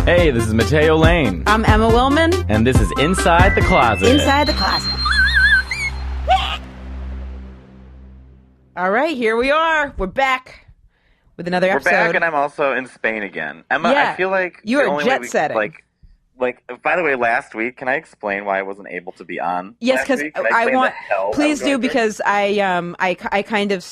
Hey, this is Mateo Lane. I'm Emma Willman. And this is Inside the Closet. Inside the Closet. All right, here we are. We're back with another episode. We're back, and I'm also in Spain again. Emma, yeah, I feel like you are jet-setting. Like, by the way, last week, can I explain why I wasn't able to be on? Yes, because I want. Please do, because I kind of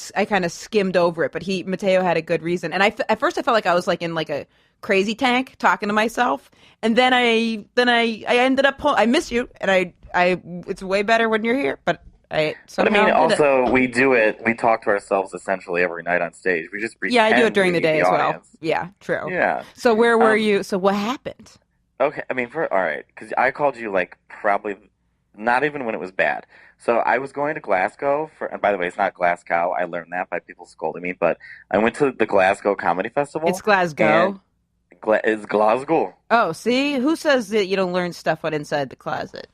skimmed over it, but Mateo had a good reason, and at first I felt like I was like in like a crazy tank talking to myself, and then I ended up I miss you, and I it's way better when you're here, but. We do it. We talk to ourselves essentially every night on stage. We just pretend. Yeah, I do it during the day as well. Yeah, true. Yeah. So where were you? So what happened? Okay, I mean, all right, because I called you like probably not even when it was bad. So I was going to Glasgow and by the way, it's not Glasgow. I learned that by people scolding me, but I went to the Glasgow Comedy Festival. It's Glasgow. It's Glasgow. Oh, see, who says that you don't learn stuff on Inside the Closet?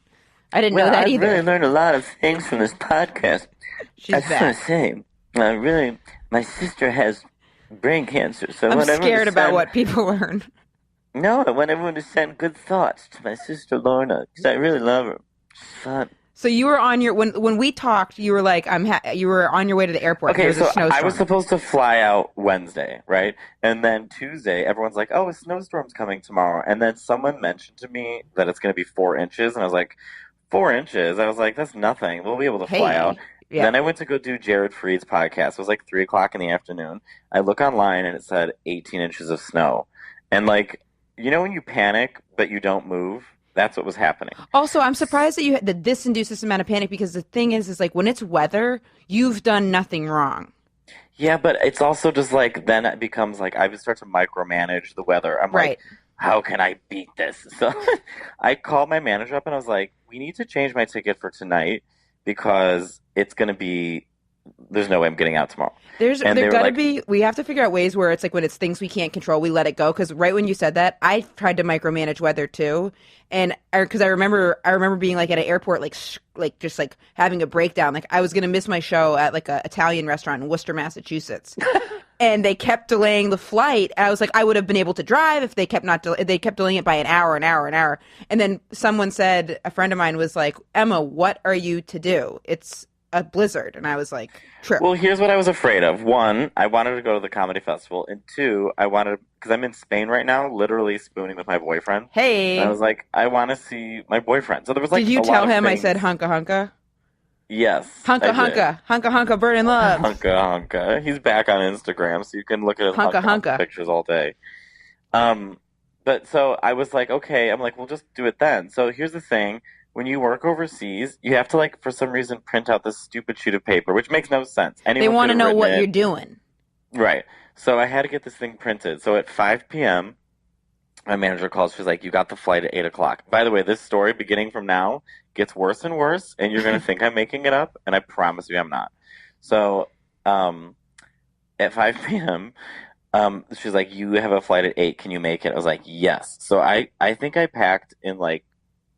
I didn't know that either. I really learned a lot of things from this podcast. She's I just want to say, my sister has brain cancer, so I'm scared about what people learn. No, I want everyone to send good thoughts to my sister Lorna, because I really love her. She's fun. So you were on your when we talked, you were like, you were on your way to the airport. Okay, so I was supposed to fly out Wednesday, right? And then Tuesday, everyone's like, "Oh, a snowstorm's coming tomorrow." And then someone mentioned to me that it's going to be 4 inches, and I was like, 4 inches? I was like, that's nothing. We'll be able to fly out. Yeah. Then I went to go do Jared Freed's podcast. It was like 3 o'clock in the afternoon. I look online and it said 18 inches of snow. And like, you know when you panic but you don't move? That's what was happening. Also, I'm surprised that this induced this amount of panic, because the thing is like when it's weather, you've done nothing wrong. Yeah, but it's also just like then it becomes like I would start to micromanage the weather. I'm like, how can I beat this? So I called my manager up and I was like, we need to change my ticket for tonight because it's going to be, there's no way I'm getting out tomorrow. There's got to be, we have to figure out ways where it's like when it's things we can't control, we let it go. Because right when you said that, I tried to micromanage weather too. And because I remember being like at an airport, like just like having a breakdown. Like I was going to miss my show at like an Italian restaurant in Worcester, Massachusetts. And they kept delaying the flight. I was like, I would have been able to drive if they kept they kept delaying it by an hour. And then someone said, a friend of mine was like, Emma, what are you to do? It's a blizzard. And I was like, true. Well, here's what I was afraid of. 1, I wanted to go to the comedy festival. And 2, because I'm in Spain right now, literally spooning with my boyfriend. Hey. And I was like, I want to see my boyfriend. So there was like, did you tell him I said hunka hunka? Yes. Hunka, burning love. Hunka. He's back on Instagram, so you can look at his hunka pictures all day. But so I was like, okay, I'm like, we'll just do it then. So here's the thing. When you work overseas, you have to, like, for some reason, print out this stupid sheet of paper, which makes no sense. They want to know what you're doing. Right. So I had to get this thing printed. So at 5 p.m., my manager calls. She's like, you got the flight at 8 o'clock. By the way, this story, beginning from now, gets worse and worse, and you're going to think I'm making it up, and I promise you I'm not. So at 5 p.m., she's like, you have a flight at 8. Can you make it? I was like, yes. So I think I packed in, like,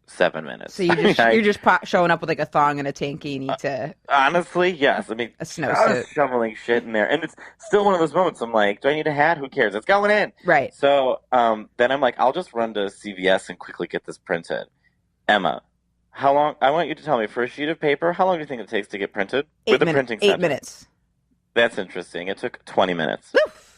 7 minutes. So you're just showing up with like a thong and a tankini to... honestly, yes. I mean, a snowsuit. I was shoveling shit in there. And it's still one of those moments. I'm like, do I need a hat? Who cares? It's going in. Right. So then I'm like, I'll just run to CVS and quickly get this printed. Emma, how long... I want you to tell me, for a sheet of paper, how long do you think it takes to get printed? 8 with a minutes. printing 8 center? minutes. That's interesting. It took 20 minutes. Oof.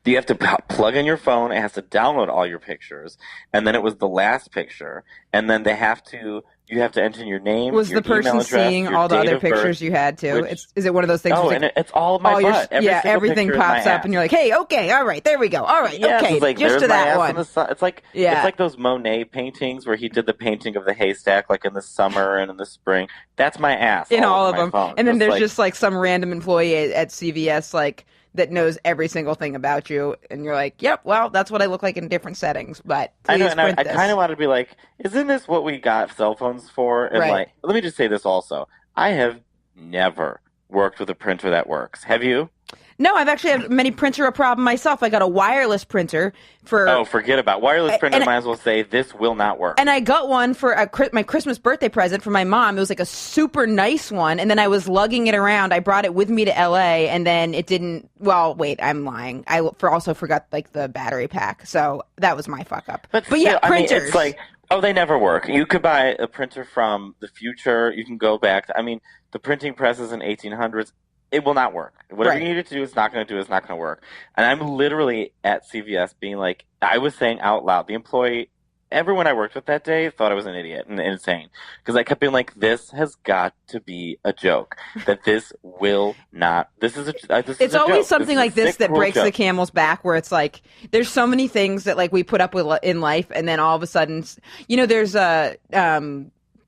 You have to plug in your phone. It has to download all your pictures, and then it was the last picture, and then you have to enter your name. Was your the person email address, seeing all the other pictures you had too? Is it one of those things? Oh, and it's all my butt. Everything pops up, and you're like, "Hey, okay, all right, there we go, all right, yes, okay, it's like, just to that one." It's like those Monet paintings where he did the painting of the haystack, like in the summer and in the spring. That's my ass in all of them. Phone. And then there's just like some random employee at CVS, like, that knows every single thing about you, and you're like, yep, well, that's what I look like in different settings, but I know, and I this. kind of want to be like, isn't this what we got cell phones for? And let me just say this also. I have never worked with a printer that works. Have you? No, I've actually had many printer a problem myself. I got a wireless printer for. Oh, forget about wireless printer. and- Might as well say this will not work. And I got one for my Christmas birthday present for my mom. It was like a super nice one. And then I was lugging it around. I brought it with me to LA, and then it didn't. Well, wait, I'm lying. I also forgot like the battery pack. So that was my fuck up. But yeah, still, I mean, printers. it's like, oh, they never work. You could buy a printer from the future. You can go back. I mean, the printing presses in 1800s. It will not work. Whatever Right. you need it to do, it's not going to do. It's not going to work. And I'm literally at CVS being like, I was saying out loud, the employee, everyone I worked with that day thought I was an idiot and insane. Because I kept being like, this has got to be a joke. That this will not. This is a It's is a always joke. something This is like a this sick, that cruel breaks joke. the camel's back, where it's like there's so many things that like we put up with in life, and then all of a sudden, there's a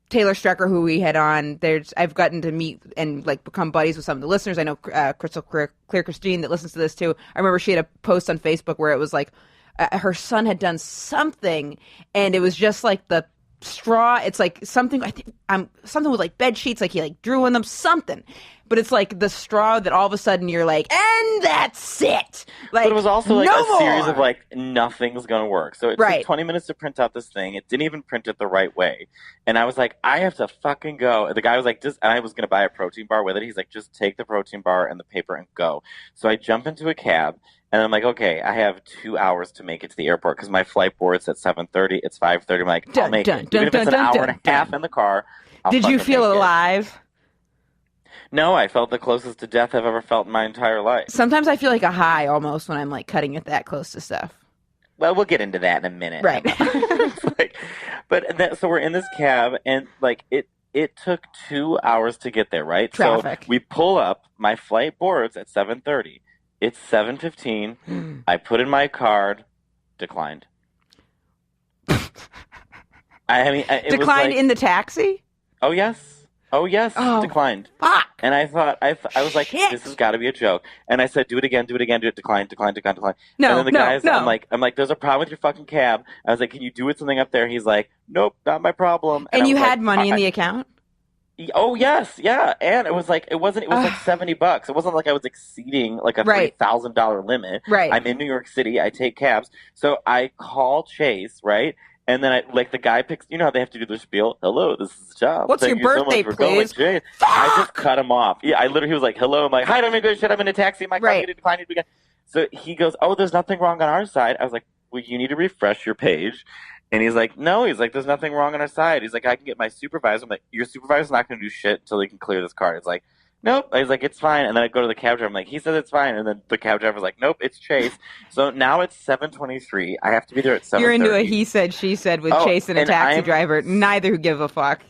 Taylor Strecker, who we had on. I've gotten to meet and like become buddies with some of the listeners. I know Crystal Clear Christine that listens to this too. I remember she had a post on Facebook where it was like her son had done something, and it was just like the straw. It's like something, I think something with like bed sheets, like he like drew on them, something. But it's like the straw that all of a sudden you're like, and that's it. Like, But it was also like no a series more! of like nothing's gonna work. So it Right. took 20 minutes to print out this thing. It didn't even print it the right way. And I was like, I have to fucking go. And the guy was like, and I was gonna buy a protein bar with it. He's like, just take the protein bar and the paper and go. So I jump into a cab and I'm like, okay, I have 2 hours to make it to the airport because my flight board's at 7:30. It's 5:30. I'm like, I'll make it. Even if it's an hour and a half in the car. I'll Did you fucking feel make it. alive? No, I felt the closest to death I've ever felt in my entire life. Sometimes I feel like a high almost when I'm like cutting it that close to stuff. Well, we'll get into that in a minute. Right. It's like, so we're in this cab, and like it took 2 hours to get there, right? Traffic. So we pull up. My flight boards at 7:30. It's 7:15. I put in my card, declined. I mean, it Declined was like, in the taxi? oh yes, Oh. declined. Fuck. And I thought, I was like, Shit. this has got to be a joke. And I said, do it again, decline. No, And then the no, guys, no. I'm like, there's a problem with your fucking cab. I was like, can you do it something up there? He's like, nope, not my problem. And I you was had like, money in the account? Oh yes, yeah. And it was like, it was like $70. It wasn't like I was exceeding like a Right. $3,000 limit. Right. I'm in New York City. I take cabs. So I call Chase, right? And then the guy picks, you know how they have to do their spiel. Hello, this is John. What's Thank your you so birthday, much for calling, please? Jay. I just cut him off. Yeah, he was like, hello. I'm like, hi, I'm in good shit. I'm in a taxi. My car Right. declined again. So he goes, oh, there's nothing wrong on our side. I was like, well, you need to refresh your page. And he's like, no. He's like, there's nothing wrong on our side. He's like, I can get my supervisor. I'm like, your supervisor's not going to do shit until he can clear this car. It's like, nope. He's like, it's fine. And then I go to the cab driver. I'm like, he said it's fine. And then the cab driver's like, nope, it's Chase. So now it's 7:23. I have to be there at 7:30. You're into a he said, she said with Oh, Chase and a and taxi I'm- driver. Neither who give a fuck.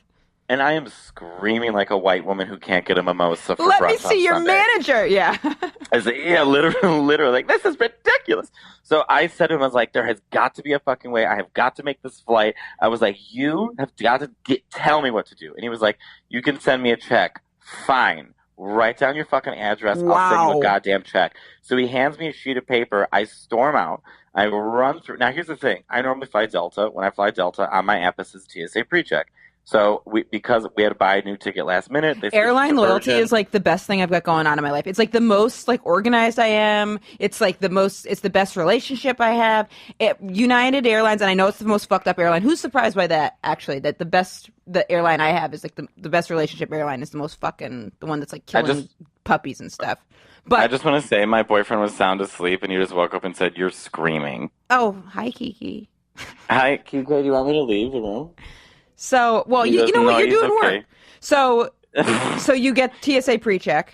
And I am screaming like a white woman who can't get a mimosa for Let me brunch on see your Sunday. manager. Yeah. I was like, yeah, literally, like, this is ridiculous. So I said to him, I was like, there has got to be a fucking way. I have got to make this flight. I was like, you have got to tell me what to do. And he was like, you can send me a check. Fine. Write down your fucking address. I'll send you Wow. a goddamn check. So he hands me a sheet of paper. I storm out. I run through. Now, here's the thing. I normally fly Delta. When I fly Delta, on my app, it says TSA PreCheck. So because we had to buy a new ticket last minute, they Airline switched to loyalty Virgin. is like the best thing I've got going on in my life. It's like the most like organized I am. It's like it's the best relationship I have. United Airlines, and I know it's the most fucked up airline. Who's surprised by that? Actually, that the airline I have is like the best relationship airline is the most fucking the one that's like killing puppies and stuff. But I just want to say my boyfriend was sound asleep and he just woke up and said, "You're screaming." oh, hi Kiki. Hi, Kiko, do you want me to leave the room? So, well, He you goes, know what? "No, You're he's doing okay." work. So you get TSA PreCheck.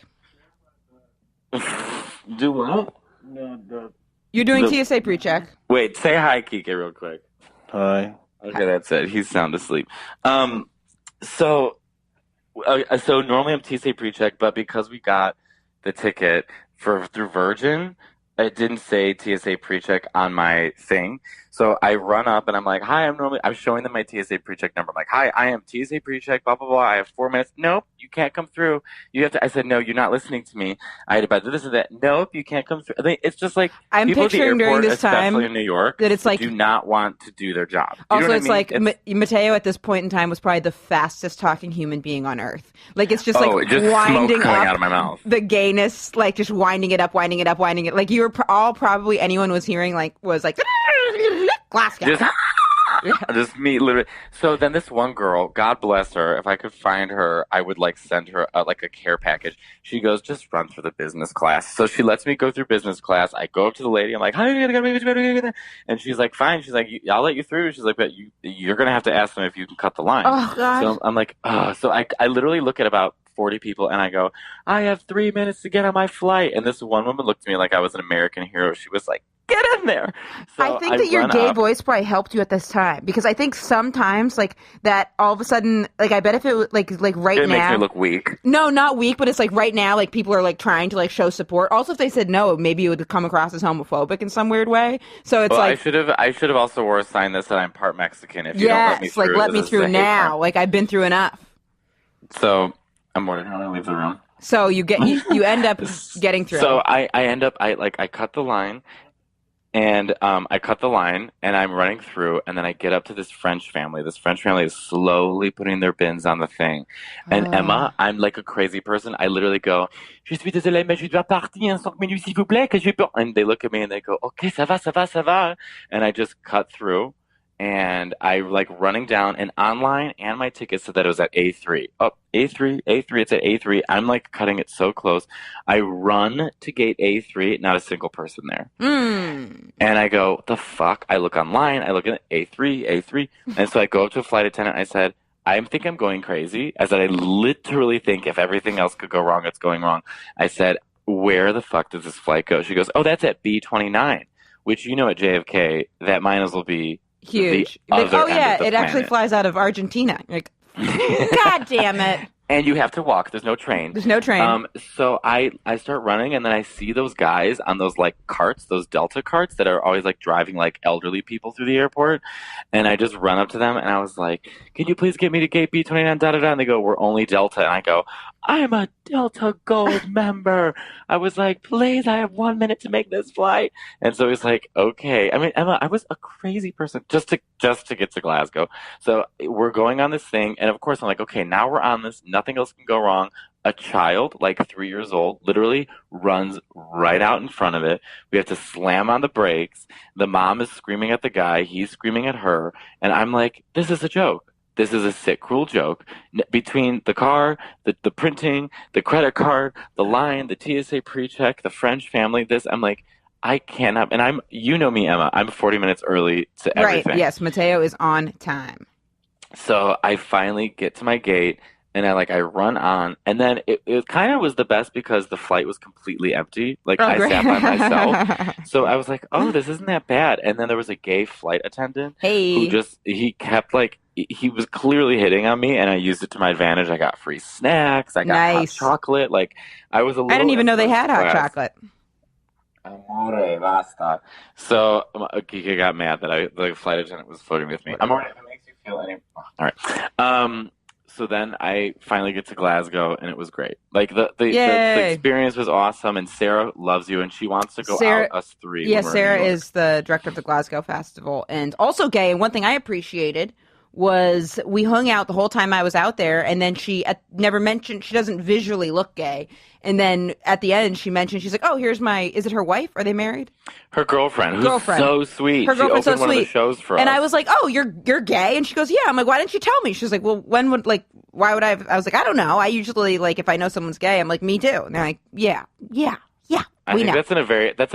Do what? No. You're doing The- TSA PreCheck. Wait, say hi, Kike, real quick. Hi. Okay, that's it. He's sound asleep. So normally I'm TSA PreCheck, but because we got the ticket through Virgin, it didn't say TSA PreCheck on my thing. So I run up and I'm like, hi, I'm showing them my TSA PreCheck number. I'm like, hi, I am TSA PreCheck, blah, blah, blah. I have 4 minutes. Nope, you can't come through. You have to. I said, no, you're not listening to me. I had to buy this and that. Nope, you can't come through. I mean, it's just like I'm people at the picturing during airport, this time especially in New York, that it's like do not want to do their job. You also know what it's I mean? like Mateo at this point in time was probably the fastest talking human being on earth. Like it's just like just winding smoke coming up out of my mouth. the gayness, like just winding it up, winding it up, winding it. Like you were all probably anyone was hearing like was like Glasgow. Just me, literally. So then this one girl, God bless her, if I could find her, I would like send her like a care package. She goes, just run for the business class. So she lets me go through business class. I go up to the lady. I'm like, how are you gonna go? And she's like, fine. She's like, I'll let you through. She's like, but you're gonna have to ask them if you can cut the line. Oh God. So I'm like, oh. So I literally look at about 40 people and I go, I have 3 minutes to get on my flight. And this one woman looked at me like I was an American hero. She was like, get in there. So I think that your gay voice probably helped you at this time because I think sometimes like that all of a sudden like I bet if it was like right now it makes me look weak. No, not weak, but it's like right now like people are like trying to like show support. Also, if they said no, maybe it would come across as homophobic in some weird way. So it's like I should have also wore a sign that said I'm part Mexican. If you don't let me through, like let me through now. Like I've been through enough. So I'm wondering how I leave the room. So you end up getting through. So I end up I cut the line. And I cut the line, and I'm running through, and then I get up to this French family. This French family is slowly putting their bins on the thing. And Emma, I'm like a crazy person. I literally go, je suis désolé, mais je dois partir en 5 minutes, s'il vous plaît, que je peux. And they look at me, and they go, okay, ça va, ça va, ça va. And I just cut through, and I like running down, and online, and my ticket said that it was at A3. Oh, A3, it's at A3. I'm like cutting it so close. I run to gate A3, not a single person there. And I go, the fuck? I look online, I look at A3. And so I go up to a flight attendant, I said, I think I'm going crazy. I said, I literally think if everything else could go wrong, it's going wrong. I said, where the fuck does this flight go? She goes, oh, that's at B29, which you know at JFK, that might as well be huge. Like, oh yeah, it actually flies out of Argentina. Like, God damn it. And you have to walk. There's no train. There's no train. So I start running, and then I see those guys on those like carts, those Delta carts that are always like driving like elderly people through the airport. And I just run up to them, and I was like, "Can you please get me to gate B29?" Da da da. And they go, "We're only Delta." And I go, "I'm a Delta Gold member." I was like, "Please, I have 1 minute to make this flight." And so he's like, "Okay." I mean, Emma, I was a crazy person just to get to Glasgow. So we're going on this thing, and of course I'm like, "Okay, now we're on this. Nothing else can go wrong." A child, like 3 years old, literally runs right out in front of it. We have to slam on the brakes. The mom is screaming at the guy. He's screaming at her. And I'm like, this is a joke. This is a sick, cruel joke. Between the car, the printing, the credit card, the line, the TSA PreCheck, the French family, I'm like, I cannot. And you know me, Emma. I'm 40 minutes early to everything. Right, yes. Mateo is on time. So I finally get to my gate. And I run on, and then it kind of was the best because the flight was completely empty. Like, I sat by myself. So I was like, oh, this isn't that bad. And then there was a gay flight attendant who he kept, he was clearly hitting on me, and I used it to my advantage. I got free snacks. I got hot chocolate. Like, I was a little... I didn't even know they had hot chocolate. Amore, basta. So Kika got mad that the flight attendant was flirting with me. Amore, if it makes you feel any... All right. So then I finally get to Glasgow, and it was great. Like, the experience was awesome, and Sarah loves you, and she wants to go out us three. Yeah, Sarah is the director of the Glasgow Festival, and also gay. And one thing I appreciated was we hung out the whole time I was out there, and then she never mentioned, she doesn't visually look gay. And then at the end, she mentioned, she's like, oh, here's is it her wife? Are they married? Her girlfriend, who's so sweet. Her girlfriend's so sweet. One of the shows for us. And I was like, oh, you're gay? And she goes, yeah. I'm like, why didn't you tell me? She's like, well, why would I was like, I don't know. I usually, if I know someone's gay, I'm like, me too. And they're like, yeah. I think that's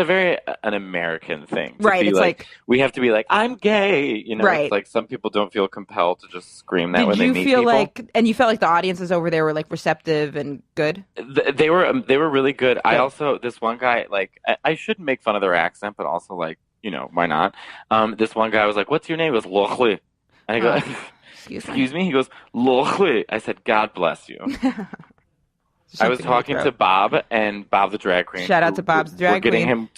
a very an American thing. Right. It's like we have to be like, I'm gay. You know, right. It's like some people don't feel compelled to just scream that when they meet people. And you felt like the audiences over there were receptive and good? They were really good. I also, this one guy, I shouldn't make fun of their accent, but also why not? This one guy was like, what's your name? It was Lochli. And I go, excuse me? He goes, Lochli. I said, God bless you. I was talking to Bob and Bob the drag queen. Shout out to Bob's drag queen.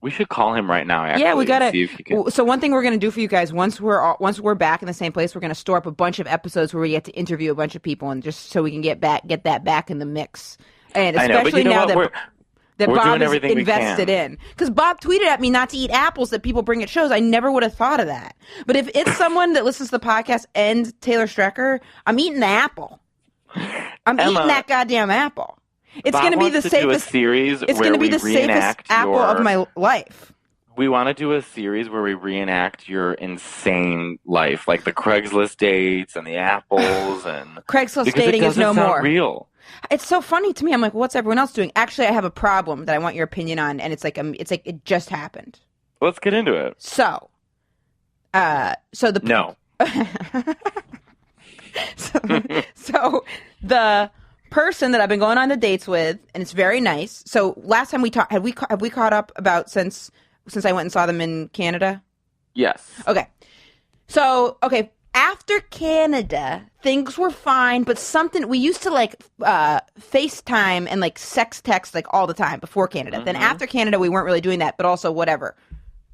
We should call him right now, actually. Yeah, we gotta. See if he can. So one thing we're gonna do for you guys once we're back in the same place, we're gonna store up a bunch of episodes where we get to interview a bunch of people, and just so we can get that back in the mix. And especially I know, but you know now what? that We're Bob doing is everything we invested can. in. Because Bob tweeted at me not to eat apples that people bring at shows. I never would have thought of that. But if it's someone that listens to the podcast and Taylor Strecker, I'm eating the apple. I'm Emma, eating that goddamn apple. It's Bob going to be the wants to do a safest. series It's where going to be we the safest reenact apple of my life. We want to do a series where we reenact your insane life, like the Craigslist dates and the apples and Craigslist because dating it is no doesn't sound more. real. It's so funny to me. I'm like, what's everyone else doing? Actually, I have a problem that I want your opinion on, and it's like it just happened. Let's get into it. So the No. so the person that I've been going on the dates with, and it's very nice. So last time we talked, have we caught up about since I went and saw them in Canada? Yes. Okay. So, after Canada, things were fine, but something we used to like FaceTime and like sex text like all the time before Canada. Then after Canada, we weren't really doing that, but also whatever.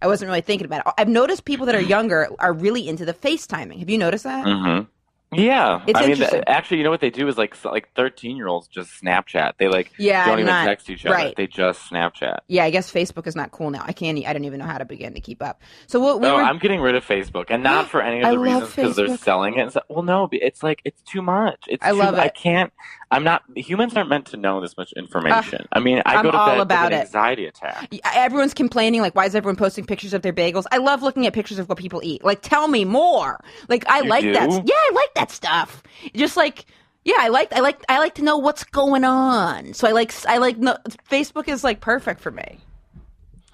I wasn't really thinking about it. I've noticed people that are younger are really into the FaceTiming. Have you noticed that? Mm-hmm. Yeah, It's I mean, interesting. actually, you know what they do is like 13-year-olds just Snapchat. They don't even not- text each other. right. They just Snapchat. Yeah, I guess Facebook is not cool now. I don't even know how to begin to keep up. So I'm getting rid of Facebook, and not for any of I the love reasons because they're Facebook. selling it. Well, no, it's like it's too much. I love I it. can't. I'm not. Humans aren't meant to know this much information. I mean, I I'm go to all bed with about an it. anxiety attack. Everyone's complaining, like, why is everyone posting pictures of their bagels? I love looking at pictures of what people eat. Like, tell me more. Like, I You like that. do? Yeah, I like that stuff. Just like, yeah, I like to know what's going on. So Facebook is like perfect for me.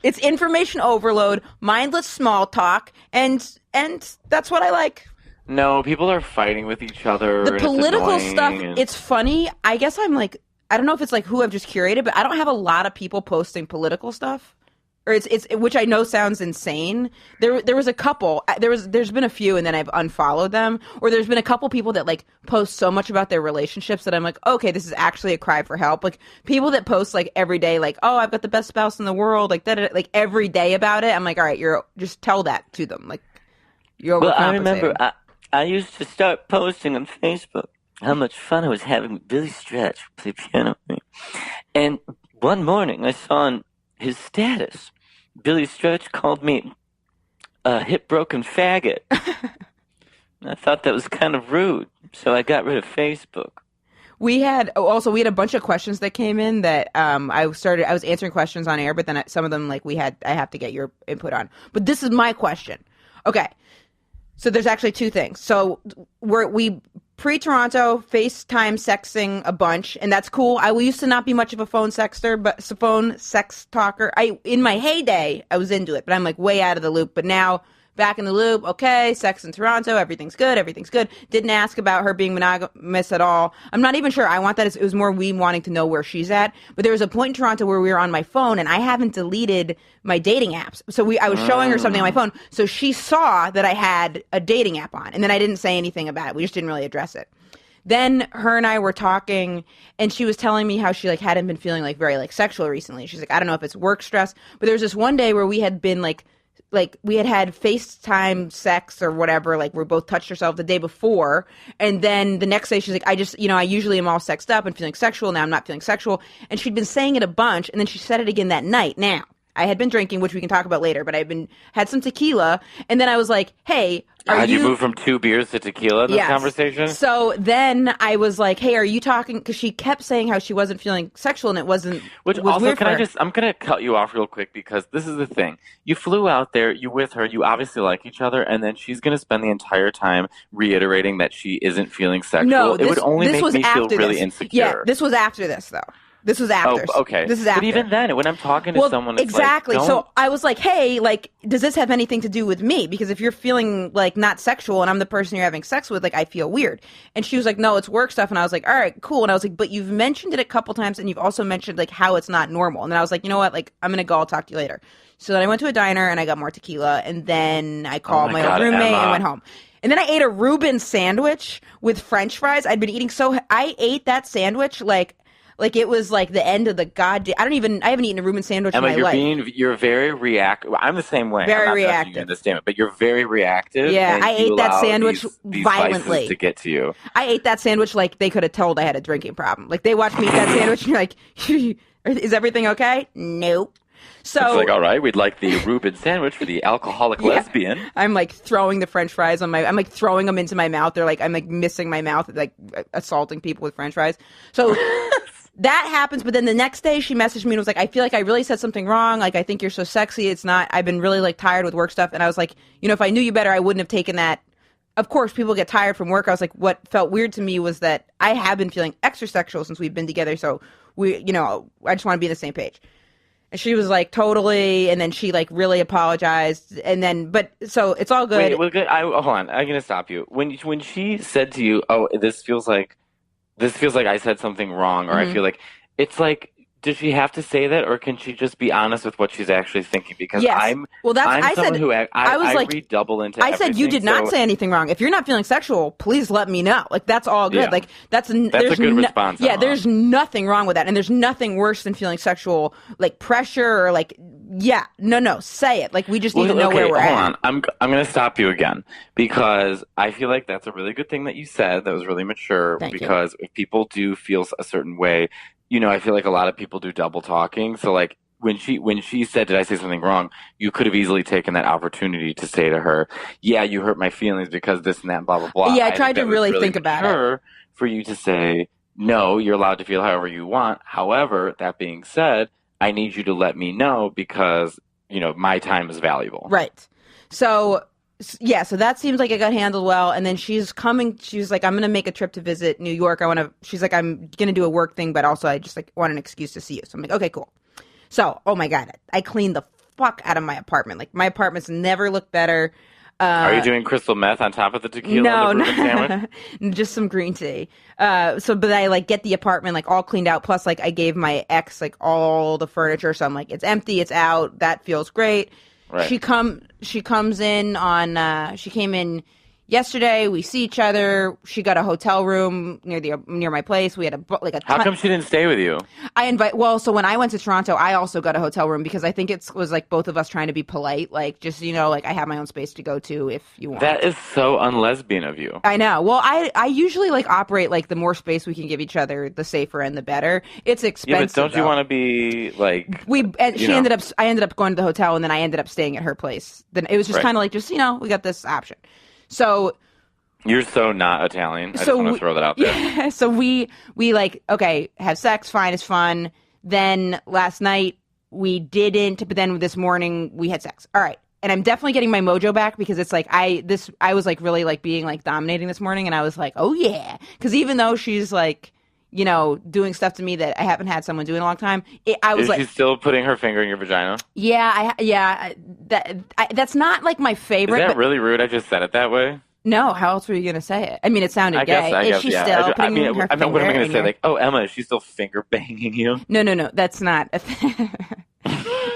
It's information overload, mindless small talk, and that's what I like. No, people are fighting with each other. The and it's political annoying stuff, and- it's funny. I guess I don't know if it's like who I've just curated, but I don't have a lot of people posting political stuff. Or it's which I know sounds insane. There was a couple. There's been a few, and then I've unfollowed them. Or there's been a couple people that like post so much about their relationships that I'm like, okay, this is actually a cry for help. Like people that post like every day, like, oh, I've got the best spouse in the world, like that, like every day about it. I'm like, all right, just tell that to them, like you're overcompensating. Well, I remember I used to start posting on Facebook how much fun I was having with Billy Stretch play piano with me. And one morning I saw on his status, Billy Stretch called me a hip-broken faggot. I thought that was kind of rude, so I got rid of Facebook. We had a bunch of questions that came in that I was answering questions on air, but then some of them I have to get your input on. But this is my question. Okay. So there's actually two things. So we pre-Toronto FaceTime sexing a bunch, and that's cool. We used to not be much of a phone sexter, but phone sex talker. In my heyday, I was into it, but I'm like way out of the loop. But now back in the loop. Okay, sex in Toronto. Everything's good. Everything's good. Didn't ask about her being monogamous at all. I'm not even sure. I want that. It was more we wanting to know where she's at. But there was a point in Toronto where we were on my phone, and I haven't deleted my dating apps. So I was showing her something on my phone. So she saw that I had a dating app on, and then I didn't say anything about it. We just didn't really address it. Then her and I were talking, and she was telling me how she hadn't been feeling very sexual recently. She's like, I don't know if it's work stress, but there was this one day where we had been we had FaceTime sex or whatever, we both touched ourselves the day before, and then the next day she's like, I usually am all sexed up and feeling sexual, now I'm not feeling sexual, and she'd been saying it a bunch, and then she said it again that night. Now, I had been drinking, which we can talk about later, but had some tequila, and then I was like, hey, Had you moved from 2 beers to tequila in this conversation? So then I was like, hey, are you talking? Because she kept saying how she wasn't feeling sexual, and it wasn't. Which was also, weird for her. I'm going to cut you off real quick because this is the thing. You flew out there, you with her, you obviously like each other, and then she's going to spend the entire time reiterating that she isn't feeling sexual. No, it would only make me feel really insecure. Yeah, this was after this, though. This was after. Oh, okay. This is after. But even then, when I'm talking to someone, it's exactly. Like, so I was like, hey, does this have anything to do with me? Because if you're feeling not sexual and I'm the person you're having sex with, I feel weird. And she was like, no, it's work stuff. And I was like, all right, cool. And I was like, but you've mentioned it a couple times, and you've also mentioned how it's not normal. And then I was like, you know what? I'm gonna go. I'll talk to you later. So then I went to a diner and I got more tequila, and then I called my old roommate and went home. And then I ate a Reuben sandwich with French fries. I'd been eating I ate that sandwich Like it was like the end of the goddamn. I haven't eaten a Reuben sandwich Emma, in my life. you're very reactive. I'm the same way. Very I'm not judging you reactive. in this statement, but you're very reactive. Yeah, and I you ate that allow sandwich these violently. vices to get to you. I ate that sandwich like they could have told I had a drinking problem. Like they watched me eat that sandwich and you're like, is everything okay? Nope. So It's like, all right, we'd like the Reuben sandwich for the alcoholic lesbian. I'm like throwing the French fries I'm like throwing them into my mouth. I'm like missing my mouth, like assaulting people with French fries. So that happens, but then the next day she messaged me and was like, I feel like I really said something wrong. Like, I think you're so sexy. It's not, I've been really like tired with work stuff. And I was like, if I knew you better, I wouldn't have taken that. Of course, people get tired from work. I was like, what felt weird to me was that I have been feeling extra sexual since we've been together. So I just want to be on the same page. And she was like, totally. And then she like really apologized. And then, but so it's all good. Wait, good. Hold on. I'm going to stop you. When she said to you, oh, this feels like I said something wrong, or I feel like, it's like, does she have to say that, or can she just be honest with what she's actually thinking? Because yes. I'm I someone said, who I like, read double into I said you did not say anything wrong. If you're not feeling sexual, please let me know. Like that's all good. Yeah. Like that's a good response. Yeah, there's nothing wrong with that, and there's nothing worse than feeling sexual like pressure or like no, say it. Like we just need to know where we're at. Hold on, I'm going to stop you again because I feel like that's a really good thing that you said. That was really mature. Thank because you. If people do feel a certain way, I feel like a lot of people do double talking. So like when she said, did I say something wrong? You could have easily taken that opportunity to say to her, yeah, you hurt my feelings because this and that, blah, blah, blah. Yeah, I tried to really think about it. For you to say, no, you're allowed to feel however you want. However, that being said, I need you to let me know because, my time is valuable. Right. So so that seems like it got handled well. And then she's like, I'm going to make a trip to visit New York. She's like, I'm going to do a work thing, but also I just like want an excuse to see you. So I'm like, okay, cool. So, oh my God, I cleaned the fuck out of my apartment. Like my apartment's never looked better. Are you doing crystal meth on top of the tequila and the Reuben sandwich? Just some green tea. But I like get the apartment like all cleaned out. Plus like I gave my ex like all the furniture. So I'm like, it's empty, it's out. That feels great. Right. She comes in on, she came in yesterday. We see each other. She got a hotel room near my place. We had a How come she didn't stay with you? So when I went to Toronto, I also got a hotel room because I think it was like both of us trying to be polite. Like just, like I have my own space to go to if you want. That is so unlesbian of you. I know. Well, I usually like operate like the more space we can give each other, the safer and the better. It's expensive. Yeah, but don't you want to be like I ended up going to the hotel and then I ended up staying at her place. Then it was just kind of like just, we got this option. So you're so not Italian. I just want to throw that out there. Yeah, so we like, okay, have sex, fine, it's fun. Then last night we didn't, but then this morning we had sex. All right. And I'm definitely getting my mojo back because it's like I was like really like being like dominating this morning and I was like, oh yeah. Because even though she's like, doing stuff to me that I haven't had someone do in a long time, Is she still putting her finger in your vagina? Yeah, that's not like my favorite. Is that really rude? I just said it that way. No, how else were you going to say it? I mean, it sounded gay. Is she still putting her finger what am I going to say? Like, oh, Emma, is she still finger banging you? No, that's not.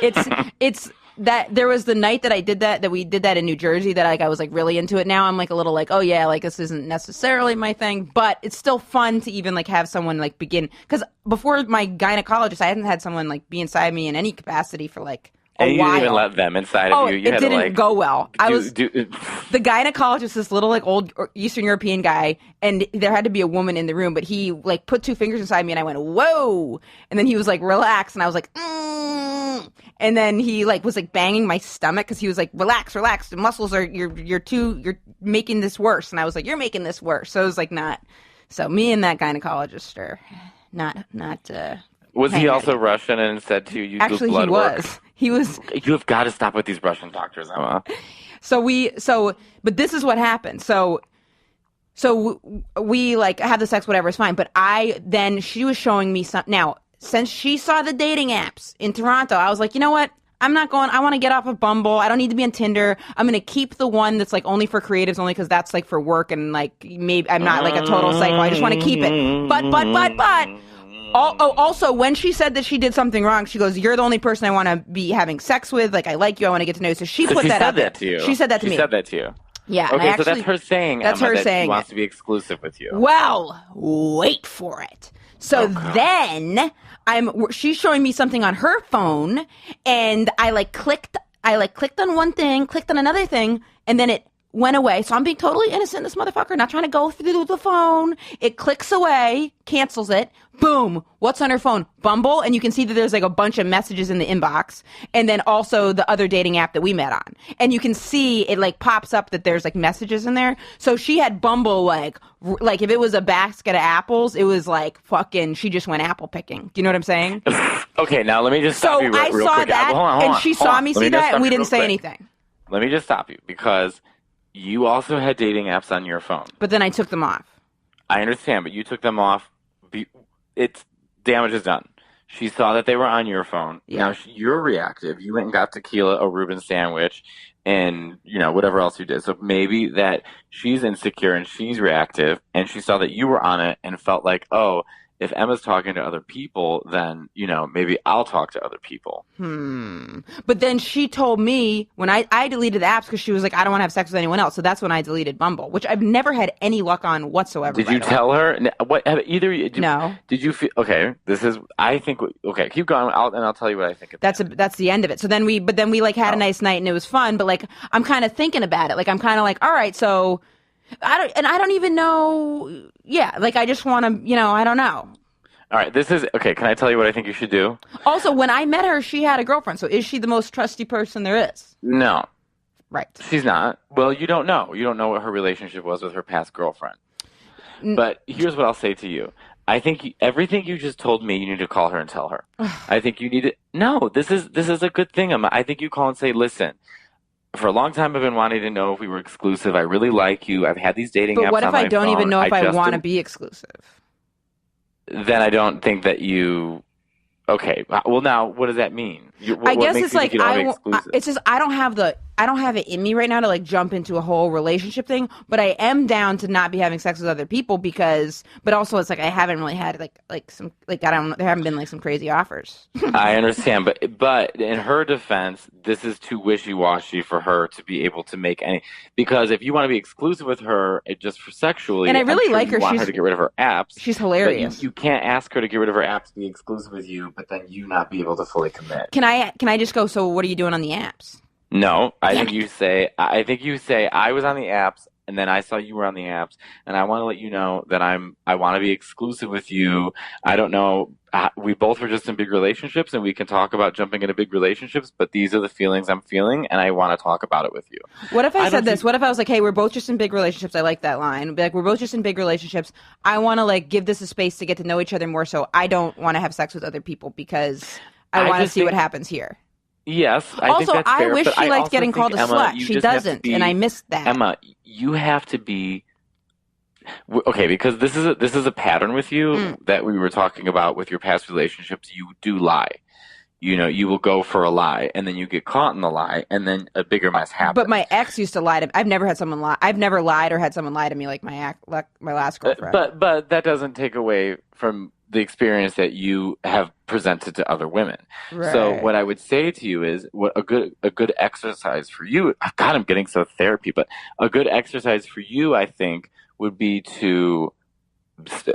It's that there was the night that I did that we did that in New Jersey that like I was like really into it. Now I'm like a little like, oh yeah, like this isn't necessarily my thing, but it's still fun to even like have someone like begin. Because before my gynecologist, I hadn't had someone like be inside me in any capacity for like. And you didn't even let them inside of you. It didn't go well. The gynecologist, this little like old Eastern European guy, and there had to be a woman in the room, but he like put two fingers inside me, and I went whoa, and then he was like relax, and I was like, and then he like was like banging my stomach because he was like relax, the muscles are you're making this worse, and I was like you're making this worse, so it was like not. So me and that gynecologist are not. Was he also Russian and said to you, actually do blood he was. work? He was. You have got to stop with these Russian doctors, Emma. But this is what happened. So we like have the sex, whatever, it's fine. But she was showing me some. Now, since she saw the dating apps in Toronto, I was like, you know what? I'm not going. I want to get off of Bumble. I don't need to be on Tinder. I'm going to keep the one that's like only for creatives, only because that's like for work and like maybe I'm not like a total psycho. I just want to keep it. But. Also, when she said that she did something wrong, she goes, "You're the only person I want to be having sex with. Like, I like you. I want to get to know you." So she put that out there. To you. She said that to me. She said that to you. Yeah. Okay, so that's her saying. That's Emma, her that saying she wants to be exclusive with you. Well, wait for it. So then she's showing me something on her phone, and I clicked on one thing, clicked on another thing, and then it went away. So I'm being totally innocent, this motherfucker, not trying to go through the phone. It clicks away, cancels it. Boom. What's on her phone? Bumble. And you can see that there's like a bunch of messages in the inbox. And then also the other dating app that we met on. And you can see it like pops up that there's like messages in there. So she had Bumble like if it was a basket of apples, it was like fucking, she just went apple picking. Do you know what I'm saying? Okay, now let me just stop you real quick. So I saw that, Hold on, and she saw me see that, and we didn't say anything. Let me just stop you, because you also had dating apps on your phone. But then I took them off. I understand, but you took them off. It's damage is done. She saw that they were on your phone. Yeah. Now you're reactive. You went and got tequila, a Reuben sandwich, and whatever else you did. So maybe that she's insecure and she's reactive, and she saw that you were on it and felt like, oh, if Emma's talking to other people, then, maybe I'll talk to other people. But then she told me when I deleted the apps because she was like, I don't want to have sex with anyone else. So that's when I deleted Bumble, which I've never had any luck on whatsoever. Did you tell her? What? No. Did you feel? Okay, okay, keep going. I'll tell you what I think. That's the end of it. So then we had a nice night and it was fun. But like, I'm kind of thinking about it. Like, I'm kind of like, all right, so. I don't even know. Yeah, like I just want to, I don't know. All right, okay. Can I tell you what I think you should do? Also, when I met her, she had a girlfriend. So is she the most trusty person there is? No. Right. She's not. Well, you don't know. You don't know what her relationship was with her past girlfriend. But here's what I'll say to you. I think everything you just told me, you need to call her and tell her. I think you need to. No, this is a good thing. I think you call and say, listen. For a long time, I've been wanting to know if we were exclusive. I really like you. I've had these dating apps on my phone. But what if I don't even know if I want to be exclusive? Then I don't think that you... Okay. Well, now, what does that mean? I guess it's like it's just I don't have it in me right now to like jump into a whole relationship thing, but I am down to not be having sex with other people but also it's like I haven't really had there haven't been like some crazy offers. I understand, but in her defense, this is too wishy-washy for her to be able to make any, because if you want to be exclusive with her just for sexually, and I really like her, you want her to get rid of her apps. She's hilarious. You can't ask her to get rid of her apps to be exclusive with you, but then you not be able to fully commit. Can I just go, so what are you doing on the apps? No, I think you say I was on the apps and then I saw you were on the apps and I want to let you know that I want to be exclusive with you. I don't know. We both were just in big relationships and we can talk about jumping into big relationships, but these are the feelings I'm feeling and I want to talk about it with you. What if I said this? What if I was like, hey, we're both just in big relationships. I like that line. Be like, we're both just in big relationships. I want to like give this a space to get to know each other more, so I don't want to have sex with other people because I want to see what happens here. Yes, I think that's fair. I wish she liked getting called a slut. She doesn't, and I missed that. Emma, you have to be okay, because this is a pattern with you that we were talking about with your past relationships. You do lie. You will go for a lie, and then you get caught in the lie, and then a bigger mess happens. But my ex used to lie to me. I've never had someone lie. I've never lied or had someone lie to me like my last girlfriend. But that doesn't take away from the experience that you have presented to other women. Right. So what I would say to you is what a good exercise for you. God, I'm getting so therapy, but a good exercise for you, I think, would be to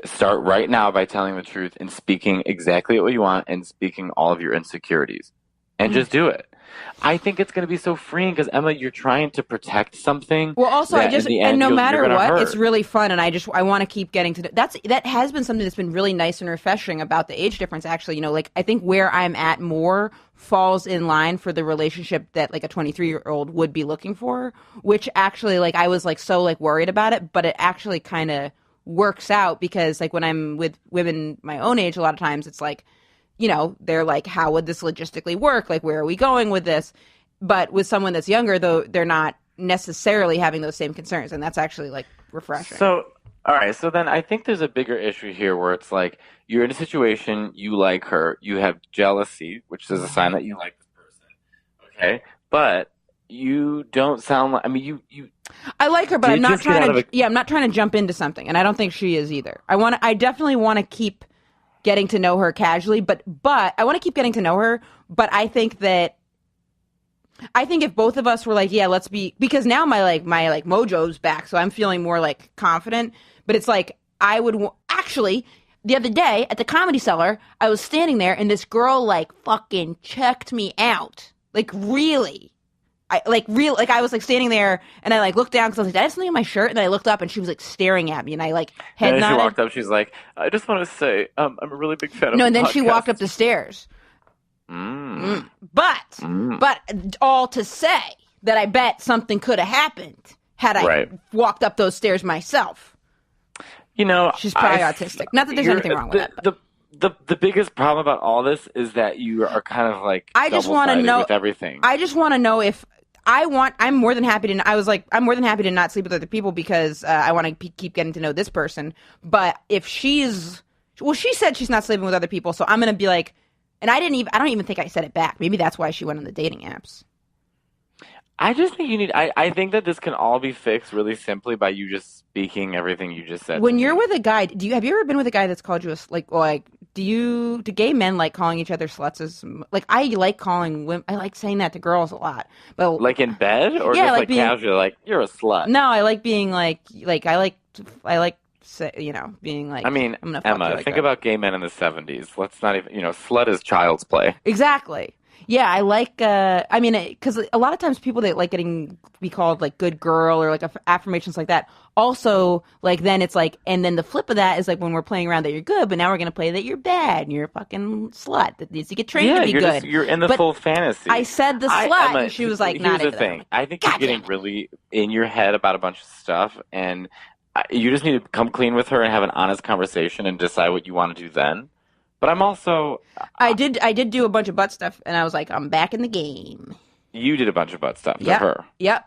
start right now by telling the truth and speaking exactly what you want and speaking all of your insecurities and just do it. I think it's going to be so freeing because, Emma, you're trying to protect something. Well, also, no matter what, it's really fun, and I want to keep getting to that has been something that's been really nice and refreshing about the age difference. Actually, like I think where I'm at more falls in line for the relationship that like a 23-year-old would be looking for, which actually like I was like so like worried about it, but it actually kind of works out because like when I'm with women my own age, a lot of times it's like, they're like, how would this logistically work? Like, where are we going with this? But with someone that's younger, though, they're not necessarily having those same concerns. And that's actually like refreshing. So, all right. So then I think there's a bigger issue here where it's like you're in a situation, you like her, you have jealousy, which is a sign that you like this person. Okay. But you don't sound like, I like her, but I'm not trying to jump into something. And I don't think she is either. I definitely want to keep getting to know her casually, but I want to keep getting to know her. But I think if both of us were like, yeah, let's be, because now my mojo's back, so I'm feeling more like confident. But it's like I would actually, the other day at the Comedy Cellar, I was standing there and this girl like fucking checked me out. Like really. I was like standing there and I like looked down because I was like, did I have something in my shirt? And then I looked up and she was like staring at me and I like head And then she nodded. walked up. She's like, "I just want to say, I'm a really big fan of No, the and then she podcast." walked up the stairs. But all to say that I bet something could have happened had I walked up those stairs myself. You know, She's probably autistic. Not that there's anything wrong with that. But. The biggest problem about all this is that you are kind of like I just want to know with everything. I just want to know if I'm more than happy to. I was like, I'm more than happy to not sleep with other people because I want to keep getting to know this person. But if she said she's not sleeping with other people, so I'm gonna be like, and I don't even think I said it back. Maybe that's why she went on the dating apps. I just think you need. I think that this can all be fixed really simply by you just speaking everything you just said. When you're with a guy, have you ever been with a guy that's called you do gay men like calling each other sluts? I like calling women. I like saying that to girls a lot, but like in bed or just like being, casually, like you're a slut. No, I like being like being like. I mean, I'm gonna Emma, think about gay men in the 70s. Let's not even, slut is child's play. Exactly. Yeah, I like, because a lot of times people that like be called like good girl or like affirmations like that. Also, like then it's like, and then the flip of that is like when we're playing around that you're good, but now we're going to play that you're bad and you're a fucking slut that needs to get trained to be good. You're in the full fantasy. I said the slut and she was like, not here's the thing. I think you're getting really in your head about a bunch of stuff and you just need to come clean with her and have an honest conversation and decide what you want to do then. But I'm also... I did do a bunch of butt stuff, and I was like, I'm back in the game. You did a bunch of butt stuff to her? Yep.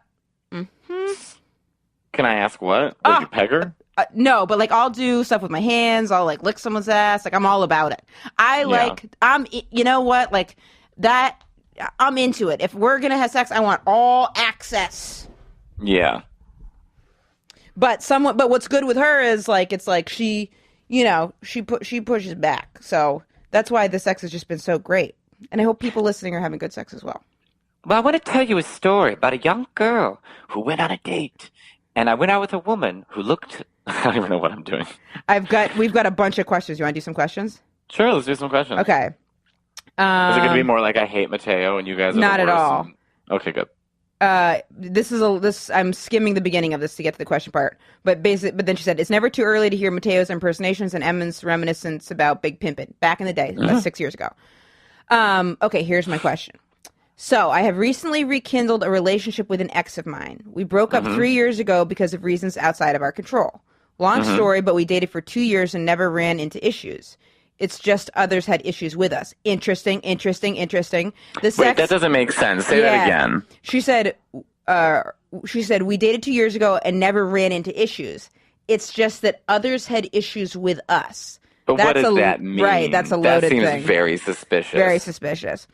Mm-hmm. Can I ask what? Did you peg her? No, but like I'll do stuff with my hands. I'll like lick someone's ass. Like I'm all about it. You know what? Like that, I'm into it. If we're going to have sex, I want all access. Yeah. But what's good with her is like, it's like she pushes back. So that's why the sex has just been so great. And I hope people listening are having good sex as well. Well, I want to tell you a story about a young girl who went on a date. And I went out with a woman who looked... I don't even know what I'm doing. We've got a bunch of questions. You want to do some questions? Sure, let's do some questions. Okay. Is it going to be more like I hate Mateo and you guys are not the at all. Okay, good. I'm skimming the beginning of this to get to the question part. But then she said, it's never too early to hear Mateo's impersonations and Emma's reminiscence about Big Pimpin' back in the day, about 6 years ago. Okay, here's my question. So, I have recently rekindled a relationship with an ex of mine. We broke up 3 years ago because of reasons outside of our control. Long story, but we dated for 2 years and never ran into issues. It's just others had issues with us. Interesting. Wait, that doesn't make sense. Say that again. She said, we dated 2 years ago and never ran into issues. It's just that others had issues with us. But what does that mean? Right, that's a loaded thing. That seems very suspicious. Very suspicious.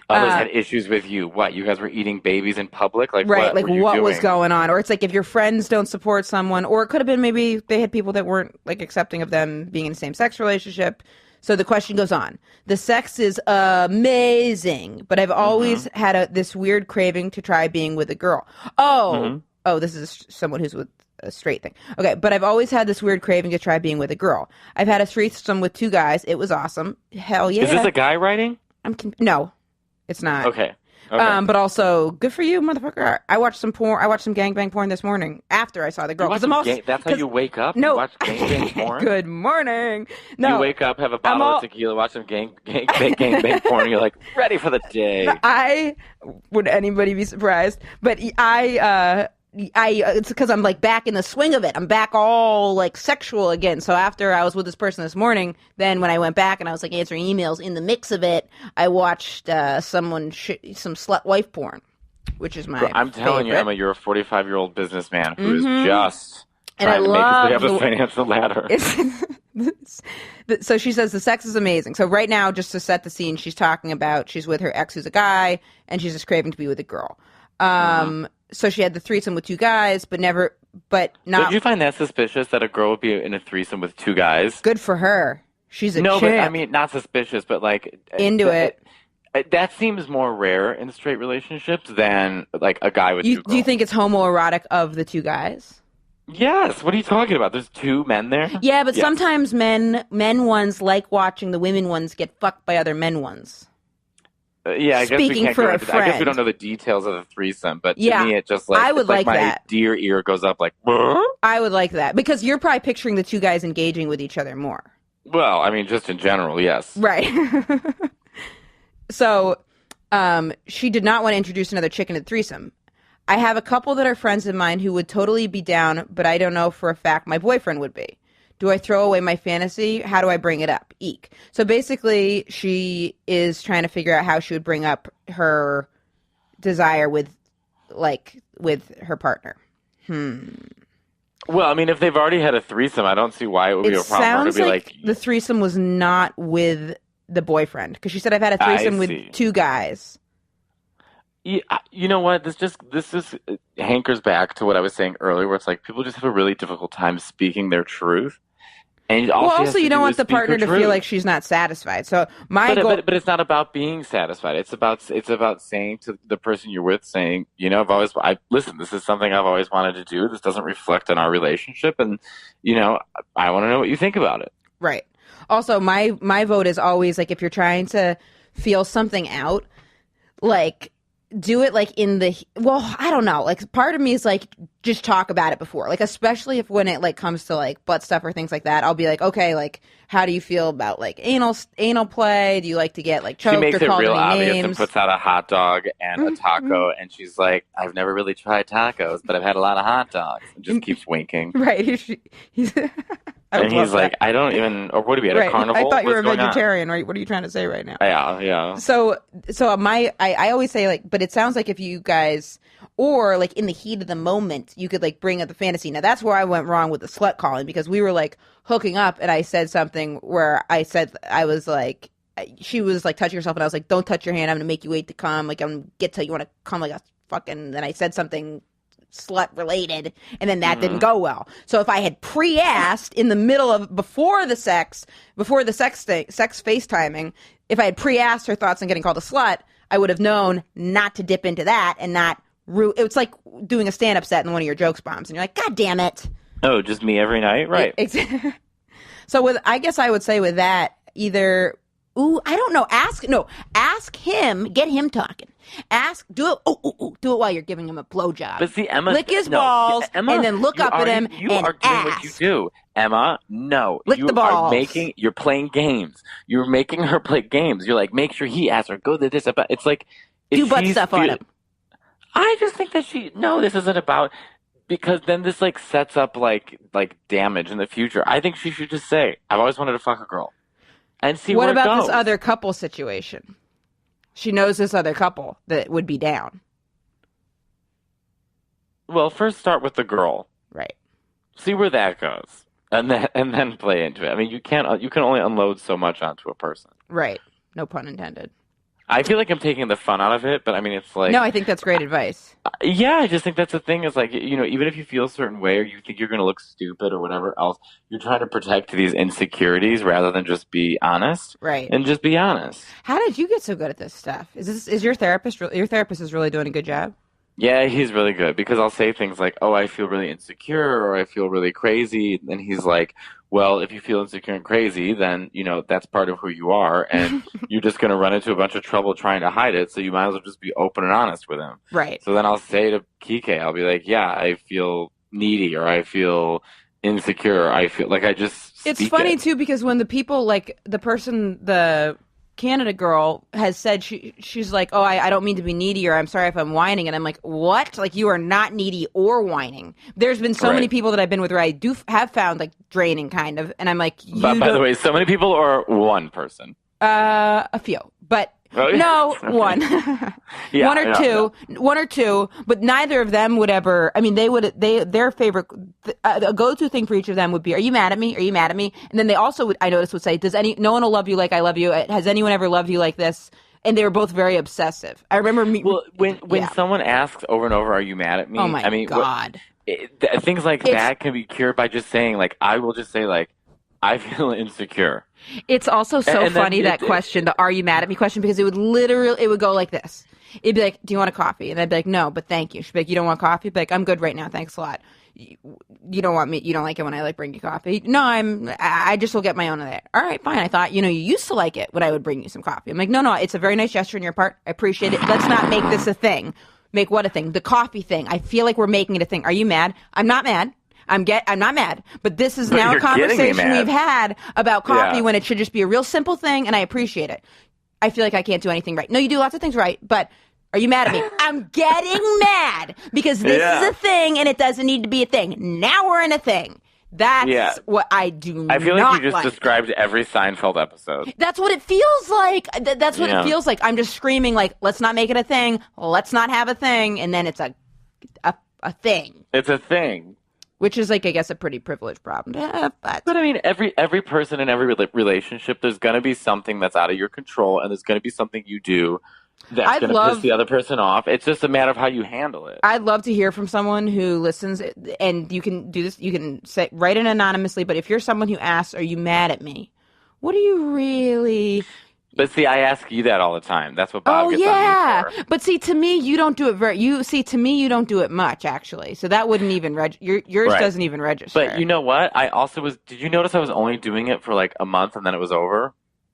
Others had issues with you. What, you guys were eating babies in public? Like, right, what like what was going on? Or it's like if your friends don't support someone, or it could have been maybe they had people that weren't like accepting of them being in a same-sex relationship. So the question goes on. The sex is amazing, but I've always had this weird craving to try being with a girl. Oh, this is someone who's with a straight thing. Okay, but I've always had this weird craving to try being with a girl. I've had a threesome with 2 guys. It was awesome. Hell yeah. Is this a guy writing? No, it's not. Okay. But also, good for you, motherfucker. I watched some porn. I watched some gangbang porn this morning after I saw the girl. That's how you wake up? No. You watch gangbang porn? Good morning. No. You wake up, have a bottle of tequila, watch some gangbang porn, and you're like, ready for the day. Would anybody be surprised? But it's because I'm like back in the swing of it. I'm back all like sexual again. So after I was with this person this morning, then when I went back and I was like answering emails in the mix of it, I watched some slut wife porn, which is my I'm telling you, Emma, you're a 45-year-old businessman who is just trying to make his way up the financial ladder. So she says the sex is amazing. So right now, just to set the scene, she's talking about she's with her ex who's a guy, and she's just craving to be with a girl. So she had the threesome with 2 guys, but not. Did you find that suspicious that a girl would be in a threesome with 2 guys? Good for her. She's a No, champ. but I mean, not suspicious, but like into it. That seems more rare in straight relationships than like a guy with 2 girls. Do you think it's homoerotic of the 2 guys? Yes. What are you talking about? There's two men there? Yeah, but Yes. sometimes men ones like watching the women ones get fucked by other men ones. Yeah, I guess we Speaking can't for go a into. I guess we don't friend. know the details of the threesome, but to Yeah, me, it just I like would it's like like my that. deer ear goes up like. "Huh?" I would like that because you're probably picturing the two guys engaging with each other more. Well, I mean, just in general, yes. Right. So, she did not want to introduce another chick into the threesome. I have a couple that are friends of mine who would totally be down, but I don't know for a fact my boyfriend would be. Do I throw away my fantasy? How do I bring it up? Eek. So basically, she is trying to figure out how she would bring up her desire with her partner. Well, I mean, if they've already had a threesome, I don't see why it would be It a problem. sounds To be like the threesome was not with the boyfriend because she said I've had a I threesome with see. two guys. Yeah, you know what? This hankers back to what I was saying earlier, where it's like people just have a really difficult time speaking their truth, and all Well, she has also to you don't do want is the speak her partner to feel truth. like she's not satisfied. So my But goal, but but it's not about being satisfied. It's about saying to the person you're with, saying, I listen. This is something I've always wanted to do. This doesn't reflect on our relationship, and I want to know what you think about it. right. Also, my vote is always like if you're trying to feel something out, like do it like in the I don't know, like part of me is like just talk about it before, like especially if when it like comes to like butt stuff or things like that, I'll be like, okay, like how do you feel about like anal play? Do you like to get like She choked or makes it called real any obvious and names? puts out a hot dog and a taco, and she's like, "I've never really tried tacos, but I've had a lot of hot dogs," and just keeps winking. Right. He's I And would love he's like, that. "I don't even," or what are we at a Right. I carnival? thought you were What's a going on? vegetarian, right? What are you trying to say right now? Yeah, yeah. I always say like, but it sounds like if you guys or like in the heat of the moment, you could like bring up the fantasy. Now that's where I went wrong with the slut calling because we were like hooking up and I said something where I said I was like she was like touching herself and I was like, don't touch your hand. I'm gonna make you wait to come. Like I'm gonna get till you want to come like a fucking. Then I said something slut related and then that didn't go well. So if I had pre-asked in the middle of before the sex FaceTiming, if I had pre-asked her thoughts on getting called a slut, I would have known not to dip into that and not it's like doing a stand-up set and one of your jokes bombs and you're like, God damn it. Oh, just me every night, right? So I guess I would say with that either I don't know. Ask him. Get him talking. Do it. Do it while you're giving him a blowjob. But see, Emma, Lick his no, balls Emma, and then look you up at him you and are doing ask. what you do, Emma. No, Lick you the are balls. you're playing games. You're making her play games. You're like, make sure he asks her, go to this about. It's like if Do butt she's stuff on him. I just think that no, this isn't about because then this like sets up like damage in the future. I think she should just say, I've always wanted to fuck a girl, and see What where it about goes. this other couple situation? She knows this other couple that would be down. Well, first start with the girl. Right. See where that goes, and then play into it. I mean, you can only unload so much onto a person. Right. No pun intended. I feel like I'm taking the fun out of it, but I mean, it's like No, I think that's great advice. yeah, I just think that's the thing is like even if you feel a certain way or you think you're going to look stupid or whatever else, you're trying to protect these insecurities rather than just be honest. Right. And just be honest. How did you get so good at this stuff? Is your therapist is really doing a good job? Yeah, he's really good because I'll say things like, "Oh, I feel really insecure," or "I feel really crazy," and he's like, "Well, if you feel insecure and crazy, then that's part of who you are, and you're just going to run into a bunch of trouble trying to hide it. So you might as well just be open and honest with him." Right. So then I'll say to Kike, I'll be like, "Yeah, I feel needy, or I feel insecure, or I feel like I just." It's funny it. too because when the people like the Canada girl has said she's like, oh, I don't mean to be needy or I'm sorry if I'm whining, and I'm like, what? Like you are not needy or whining. There's been so many people that I've been with where I have found like draining kind of, and I'm like, But by the way, so many people or one person? A few, but no, one. Yeah, one or two, but neither of them would ever. I mean, their favorite, a go-to thing for each of them would be, "Are you mad at me? Are you mad at me?" And then they also would, I noticed, would say, no one will love you like I love you. Has anyone ever loved you like this? And they were both very obsessive. I remember when someone asks over and over, "Are you mad at me?" Oh my God. Things like that can be cured by just saying, like, I will just say, like, I feel insecure. It's also so funny that question, the "Are you mad at me?" question, because it would go like this. It'd be like, "Do you want a coffee?" And I'd be like, "No, but thank you." She'd be like, "You don't want coffee?" I'd be like, "I'm good right now, thanks a lot." you don't want me, you don't like it when I like bring you coffee. No, I just will get my own of that. All right, fine. I thought, you used to like it when I would bring you some coffee. I'm like, no, it's a very nice gesture on your part. I appreciate it. Let's not make this a thing. Make what a thing? The coffee thing. I feel like we're making it a thing. Are you mad? I'm not mad. I'm not mad, but this is now a conversation we've had about coffee when it should just be a real simple thing, and I appreciate it. I feel like I can't do anything right. No, you do lots of things right, but are you mad at me? I'm getting mad because this is a thing and it doesn't need to be a thing. Now we're in a thing. That's what I do not I feel like you just like. described every Seinfeld episode. That's what it feels like. That's what it feels like. I'm just screaming like, let's not make it a thing. Let's not have a thing. And then it's a thing. It's a thing. Which is like, I guess, a pretty privileged problem. But I mean, every person in every relationship, there's going to be something that's out of your control, and there's going to be something you do that's going to piss the other person off. It's just a matter of how you handle it. I'd love to hear from someone who listens, and you can do this. You can write it anonymously, but if you're someone who asks, "Are you mad at me?" What are you really? But see, I ask you that all the time. That's what Bob gets on me for. But see, to me, you don't do it to me, you don't do it much, actually. So that wouldn't even yours doesn't even register. But you know what? I also did you notice I was only doing it for like a month and then it was over?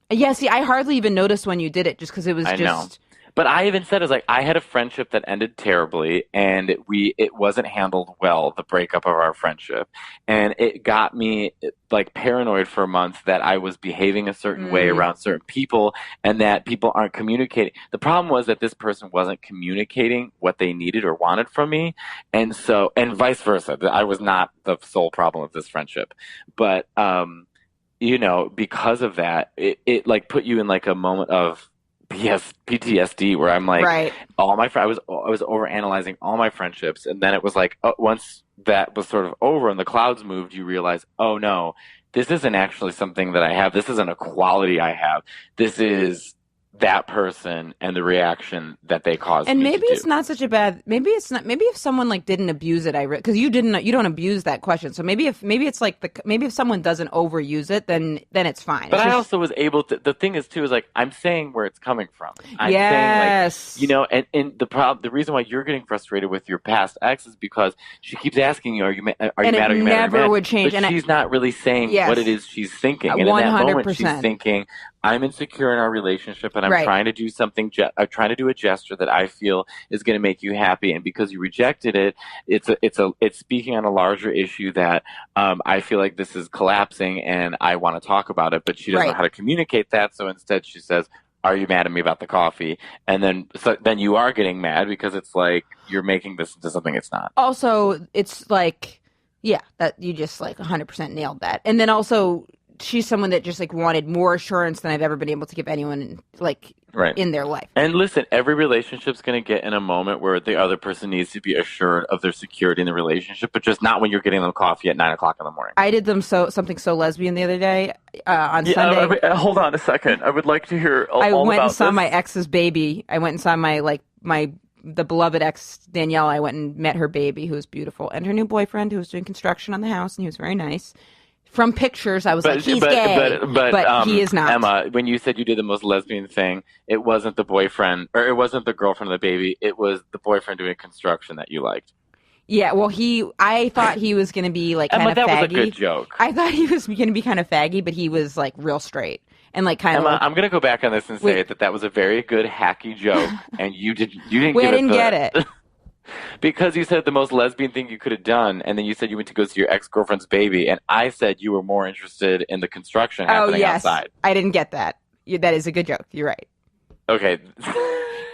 Yeah, see, I hardly even noticed when you did it just because it was I know. But I even said, I had a friendship that ended terribly, and it wasn't handled well, the breakup of our friendship. And it got me, like, paranoid for a month that I was behaving a certain way around certain people, and that people aren't communicating. The problem was that this person wasn't communicating what they needed or wanted from me, and vice versa. I was not the sole problem of this friendship. But, because of that, it like, put you in, like, a moment of PTSD where I'm like, all my I was overanalyzing all my friendships, and then it was like, once that was sort of over and the clouds moved, you realize, oh no, this isn't actually something that I have. This isn't a quality I have. This is that person and the reaction that they caused. And me maybe to it's do. not such a bad. Maybe it's not. Maybe if someone like didn't abuse it, because you don't abuse that question. So maybe it's like maybe if someone doesn't overuse it, then it's fine. But I also was able to. The thing is too is like I'm saying where it's coming from. I'm yes. saying like and the reason why you're getting frustrated with your past ex is because she keeps asking you, are you mad? Are you mad? Never would change. But she's not really saying what it is she's thinking. And 100%. In that moment, she's thinking, I'm insecure in our relationship, and I'm trying to do something. I'm trying to do a gesture that I feel is going to make you happy, and because you rejected it, it's speaking on a larger issue that I feel like this is collapsing, and I want to talk about it. But she doesn't know how to communicate that, so instead she says, "Are you mad at me about the coffee?" And then you are getting mad because it's like you're making this into something it's not. Also, it's like, that you just like 100% nailed that, and then also, she's someone that just like wanted more assurance than I've ever been able to give anyone in their life. And listen, every relationship's going to get in a moment where the other person needs to be assured of their security in the relationship, but just not when you're getting them coffee at 9:00 in the morning. I did them something so lesbian the other day on Sunday. Hold on a second. I would like to hear all I went about and saw this. my ex's baby. I went and saw the beloved ex Danielle. I went and met her baby, who was beautiful, and her new boyfriend, who was doing construction on the house, and he was very nice. From pictures, I was like, he's gay, but he is not. Emma, when you said you did the most lesbian thing, it wasn't the boyfriend, or it wasn't the girlfriend of the baby, it was the boyfriend doing construction that you liked. Yeah, well, I thought he was going to be like kind of faggy. That was a good joke. I thought he was going to be kind of faggy, but he was like real straight. And like kind of. Emma, I'm going to go back on this and say that was a very good hacky joke, and you didn't get it. Because you said the most lesbian thing you could have done, and then you said you went to go see your ex-girlfriend's baby, and I said you were more interested in the construction happening outside. I didn't get that. That is a good joke. You're right. Okay.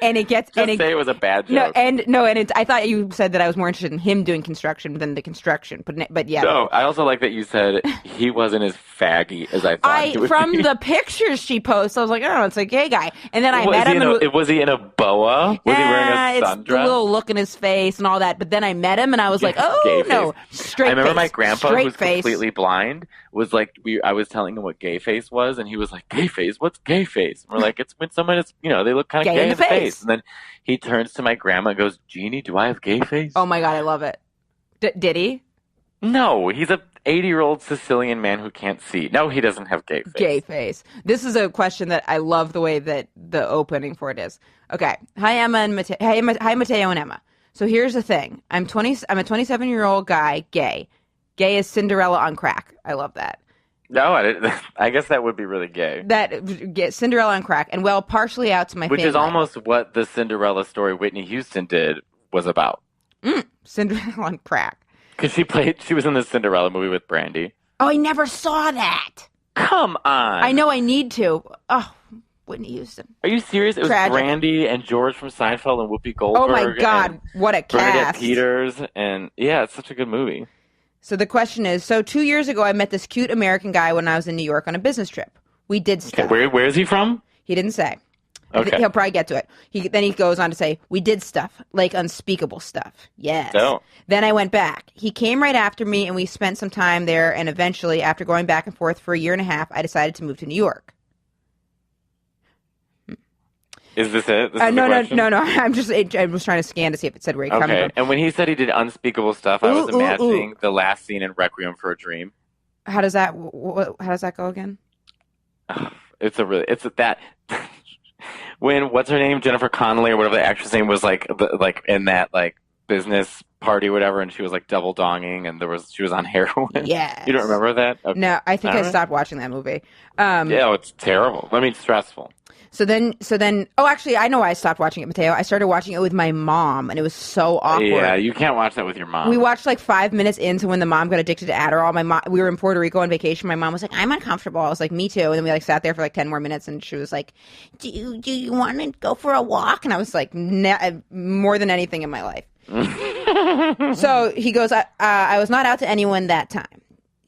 And it gets say it was a bad joke. I thought you said that I was more interested in him doing construction than the construction, but yeah. No, I also like that you said he wasn't as faggy as I thought he would from be. the pictures she posts, I was like, oh, it's a gay guy. And then I met him. Was he in a boa? Was he wearing a sundress? It's the little look in his face and all that. But then I met him and I was like, oh no, straight face. I remember my grandpa, who was face. completely blind, was like, I was telling him what gay face was, and he was like, gay face? What's gay face? And we're like, it's when someone is, they look kind of gay in the face. And then he turns to my grandma and goes, Jeannie, do I have gay face? Oh my God, I love it. Did he? No, he's a 80-year-old Sicilian man who can't see. No, he doesn't have gay face. Gay face. This is a question that I love the way that the opening for it is. Okay. Hi, Emma and Mateo. Hi, Mateo and Emma. So here's the thing. I'm a 27-year-old guy, gay. Gay is Cinderella on crack. I love that. No, I guess that would be really gay. Cinderella on crack, and well, partially out to my Which family. is almost what the Cinderella story Whitney Houston did was about. Cinderella on crack. Because she was in the Cinderella movie with Brandy. Oh, I never saw that. Come on. I know I need to. Oh, Whitney Houston. Are you serious? It was Tragic. Brandy and George from Seinfeld and Whoopi Goldberg. Oh my God, what a Bernadette cast. Peters. And yeah, it's such a good movie. So the question is, 2 years ago I met this cute American guy when I was in New York on a business trip. We did stuff. Okay, where is he from? He didn't say. Okay. He'll probably get to it. Then he goes on to say, we did stuff, like unspeakable stuff. Yes. Oh. Then I went back. He came right after me, and we spent some time there, and eventually, after going back and forth for a year and a half, I decided to move to New York. Is this it? This is No. I was trying to scan to see if it said where he coming from. Okay, and when he said he did unspeakable stuff, I was imagining the last scene in Requiem for a Dream. How does that go again? When what's her name, Jennifer Connelly or whatever the actress name was, like in that like business party or whatever, and she was like double donging, and she was on heroin. Yeah. You don't remember that? Okay. No, I think All I right. stopped watching that movie. Yeah, it's terrible. I mean, stressful. So then, actually, I know why I stopped watching it, Mateo. I started watching it with my mom, and it was so awkward. Yeah, you can't watch that with your mom. We watched like 5 minutes into when the mom got addicted to Adderall. We were in Puerto Rico on vacation. My mom was like, I'm uncomfortable. I was like, me too. And then we like sat there for like 10 more minutes, and she was like, do you want to go for a walk? And I was like, more than anything in my life. So he goes, I was not out to anyone that time.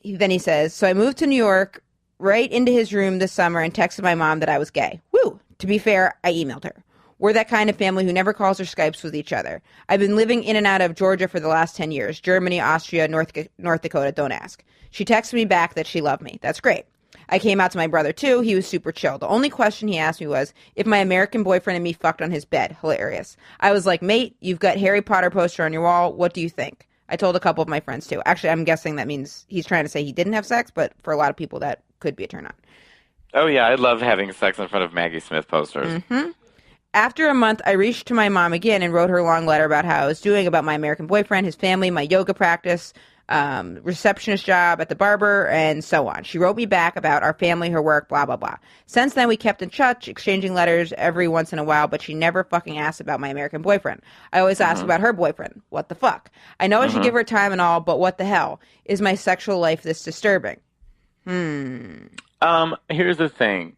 Then he says, so I moved to New York right into his room this summer and texted my mom that I was gay. Woo! To be fair, I emailed her. We're that kind of family who never calls or Skypes with each other. I've been living in and out of Georgia for the last 10 years. Germany, Austria, North Dakota, don't ask. She texted me back that she loved me. That's great. I came out to my brother too. He was super chill. The only question he asked me was if my American boyfriend and me fucked on his bed. Hilarious. I was like, mate, you've got Harry Potter poster on your wall. What do you think? I told a couple of my friends too. Actually, I'm guessing that means he's trying to say he didn't have sex, but for a lot of people that could be a turn on. Oh yeah, I love having sex in front of Maggie Smith posters. Mm-hmm. After a month, I reached to my mom again and wrote her a long letter about how I was doing, about my American boyfriend, his family, my yoga practice, receptionist job at the barber, and so on. She wrote me back about our family, her work, blah, blah, blah. Since then, we kept in touch, exchanging letters every once in a while, but she never fucking asked about my American boyfriend. I always ask about her boyfriend. What the fuck? I know I should give her time and all, but what the hell? Is my sexual life this disturbing? Here's the thing.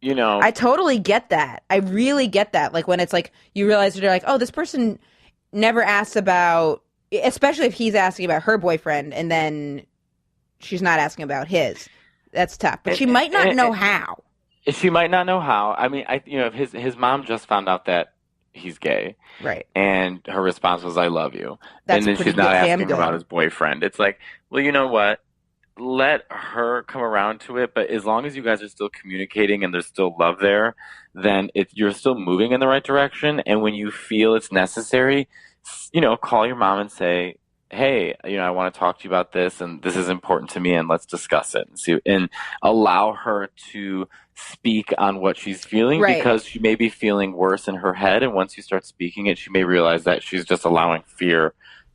You know, I totally get that. I really get that. Like when it's like you realize that you're like, oh, this person never asks about, especially if he's asking about her boyfriend and then she's not asking about his. That's tough. But she might not know how. She might not know how. I mean, his mom just found out that he's gay. Right. And her response was, I love you. That's and then she's not asking about his boyfriend. It's like, well, you know what? Let her come around to it, but as long as you guys are still communicating and there's still love there, then you're still moving in the right direction. And when you feel it's necessary, call your mom and say, hey, I want to talk to you about this, and this is important to me, and let's discuss it and allow her to speak on what she's feeling, right, because she may be feeling worse in her head. And once you start speaking it, she may realize that she's just allowing fear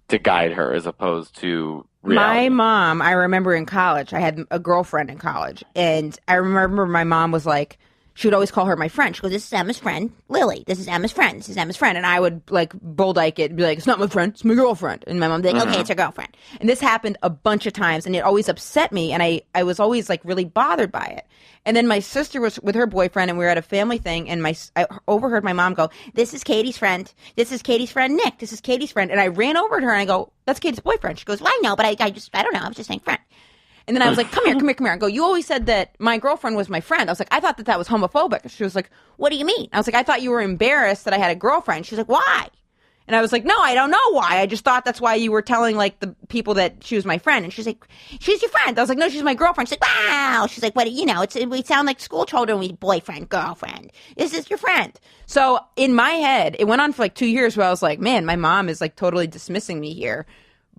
to guide her as opposed to reality. My mom, I remember in college, I had a girlfriend in college, and I remember my mom was like, she would always call her my friend. She goes, this is Emma's friend, Lily. This is Emma's friend. This is Emma's friend. And I would like bulldyke it and be like, it's not my friend, it's my girlfriend. And my mom would be like, okay, it's her girlfriend. And this happened a bunch of times, and it always upset me, and I was always like really bothered by it. And then my sister was with her boyfriend, and we were at a family thing, and I overheard my mom go, this is Katie's friend. This is Katie's friend, Nick. This is Katie's friend. And I ran over to her, and I go, that's Katie's boyfriend. She goes, well, I know, but I don't know. I was just saying friend. And then I was like, come here. I go, you always said that my girlfriend was my friend. I was like, I thought that was homophobic. She was like, what do you mean? I was like, I thought you were embarrassed that I had a girlfriend. She's like, why? And I was like, no, I don't know why. I just thought that's why you were telling like the people that she was my friend. And she's like, she's your friend. I was like, no, she's my girlfriend. She's like, wow. She's like, we sound like school children. We boyfriend, girlfriend. This is your friend. So in my head, it went on for like 2 years where I was like, man, my mom is like totally dismissing me here.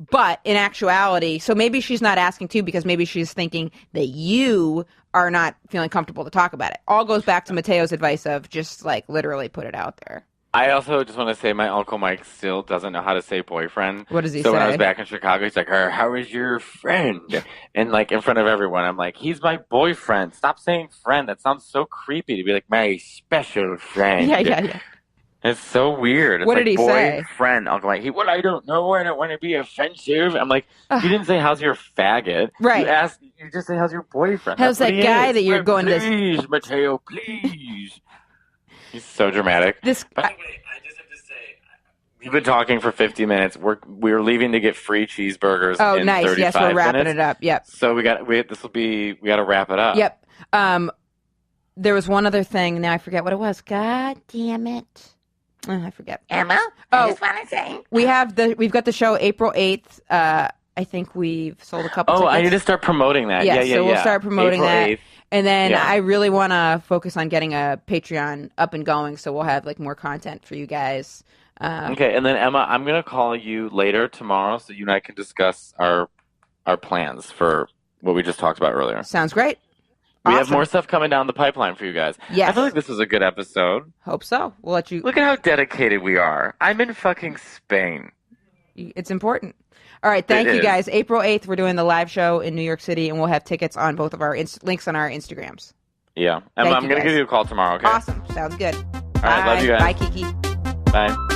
But in actuality, so maybe she's not asking too, because maybe she's thinking that you are not feeling comfortable to talk about it. All goes back to Mateo's advice of just like literally put it out there. I also just want to say my Uncle Mike still doesn't know how to say boyfriend. What does he So when I say? was back in Chicago, he's like, how is your friend? And like in front of everyone, I'm like, he's my boyfriend. Stop saying friend. That sounds so creepy to be like, my special friend. Yeah. It's so weird. It's What like did he say? boyfriend. Uncle Mike. Well, I don't know. I don't want to be offensive. I'm like, Ugh. you didn't say, how's your faggot? Right. You just say, how's your boyfriend? How's That's what that he guy is. that you're going to... Please, Mateo, please. He's so dramatic. This... By the way, I just have to say, we've been talking for 50 minutes. We're leaving to get free cheeseburgers. Oh, in nice. 35 Yes, we're wrapping minutes. it up. Yep. So we got to wrap it up. Yep. There was one other thing. Now I forget what it was. God damn it. I forget. Emma, I just want to say. We've got the show April 8th. I think we've sold a couple tickets. I need to start promoting that. Yeah, Yeah. So we'll start promoting April that. 8th. And then Yeah. I really want to focus on getting a Patreon up and going, so we'll have like more content for you guys. Okay, and then Emma, I'm gonna call you later tomorrow so you and I can discuss our plans for what we just talked about earlier. Sounds great. We have Awesome. more stuff coming down the pipeline for you guys. Yes. I feel like this was a good episode. Hope so. We'll let you. Look at how dedicated we are. I'm in fucking Spain. It's important. All right. Thank you, guys. April 8th, we're doing the live show in New York City, and we'll have tickets on both of our links on our Instagrams. Yeah. Emma, I'm going to give you a call tomorrow, okay? Awesome. Sounds good. All right. Love you guys. Bye, Kiki. Bye.